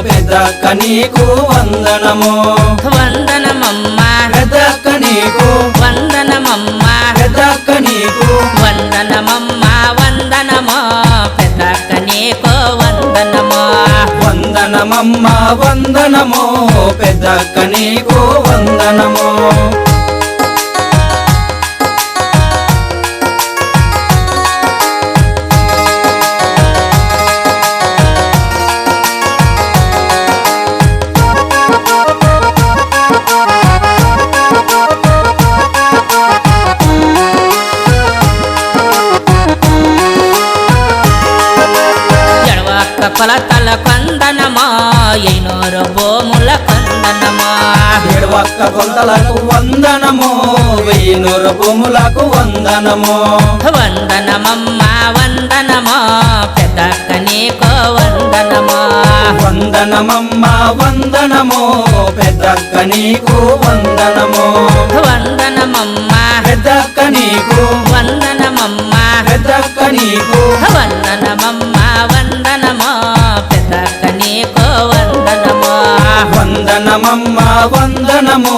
పెద్దక్క నీకు వందనము వందనమమ్మా పెద్దక్క నీకు వందనమమ్మా పెద్దక్క నీకు వందనమమ్మా వందనమో పెద్దక్క నీకు వందనమో వందనమమ్మ వందనము పెద్దక్క నీకు వందనము కొలతల కొందనమో ఎన్నూరు భూముల కొందనమో ఏడువక్క కొలతలకు వందనము వెయ్యినూరు భూములకు వందనము వందనమమ్మా వందనమో పెద్దక్క నీకు వందనమో వందనమమ్మ వందనము పెద్దక్క నీకు వందనము వందనమమ్మా పెద్దక్క నీకు వందనమమ్మా పెద్దక్క నీకు వందనమమ్మా వందనమో పెద్దక్క నీకు వందనమో వందనమమ్మ వందనము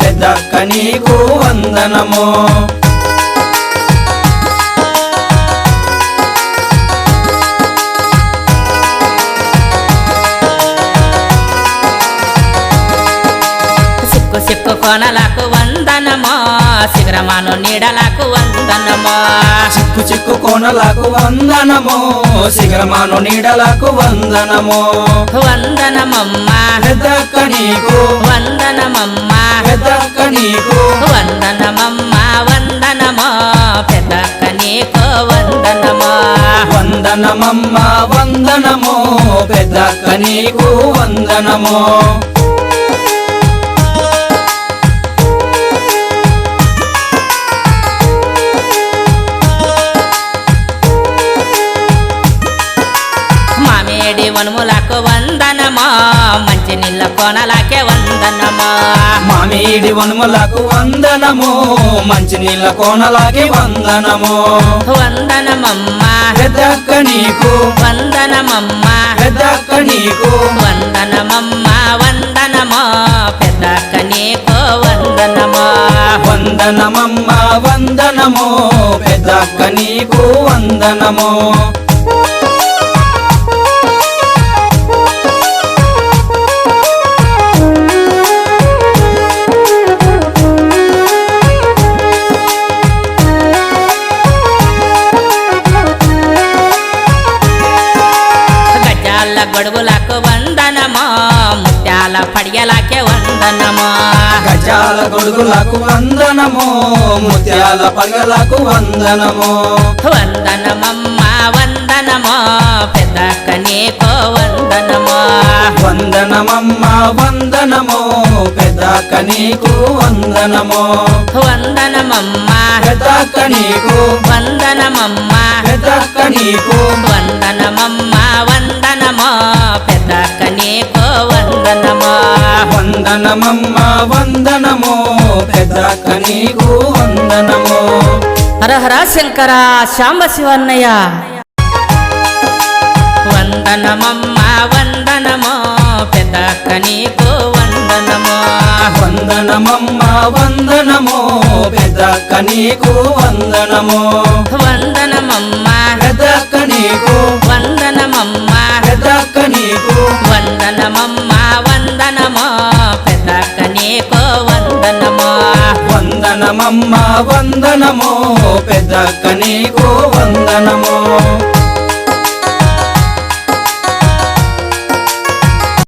పెద్దక్క నీకు వందనము సిక్కు కొనలకు వందనమో శిఖరమాను నీడలకు వందనమో చిక్కు చిక్కు కోనలకు వందనము శిఖరమాను నీడలకు వందనము వందనమమ్మా పెద్దక్క నీకు వందనమమ్మా పెద్దక్క నీకు వందనమమ్మా వందనమో పెద్దక్క నీకు వందనమో వందనమమ్మ వందనము పెద్దక్క నీకు వందనము మామిడి వనములకు వందనమో మంచి నీళ్ళ కోనలకే వందనమో మామిడి వనములకు వందనము మంచి నీళ్ళ కోనలకి వందనము వందనమమ్మా పెద్దక్క నీకు వందనమమ్మా పెద్దక్క నీకు వందనమమ్మా వందనమో పెద్దక్క నీకు వందనమో వందనమమ్మ వందనము పెద్దక్క నీకు వందనము గొడుగులకు వందనమో ముత్యాల పడియలకే వందనమో గజాల గొడుగులకు వందనము ముత్యాల పగలకు వందనము వందనమమ్మా వందనమో పెద్దక్క నీకు వందనమో వందనమమ్మ వందనము పెద్దక్క నీకు వందనము వందనమమ్మా పెద్దక్క నీకు వందనమమ్మా పెద్దక్క నీకు వందనమమ్మా వందనమో పెద్దక్క నీకు వందనమో వందనమమ్మ వందనము పెద్దక్క నీకు వందనము హర హర శంకర శాంబ శివన్నయ్య వందనమమ్మా వందనమో పెద్దక్క నీకు వందనమో వందనమమ్మ వందనము పెద్దక్క నీకు వందనము వందనమమ్మా పెద్దక్క నీకు వందనమమ్మా పెద్దక్క నీకు వందనమమ్మా వందనమో పెద్దక్క నీకు వందనమో వందనమమ్మ వందనము పెద్దక్క నీకు వందనము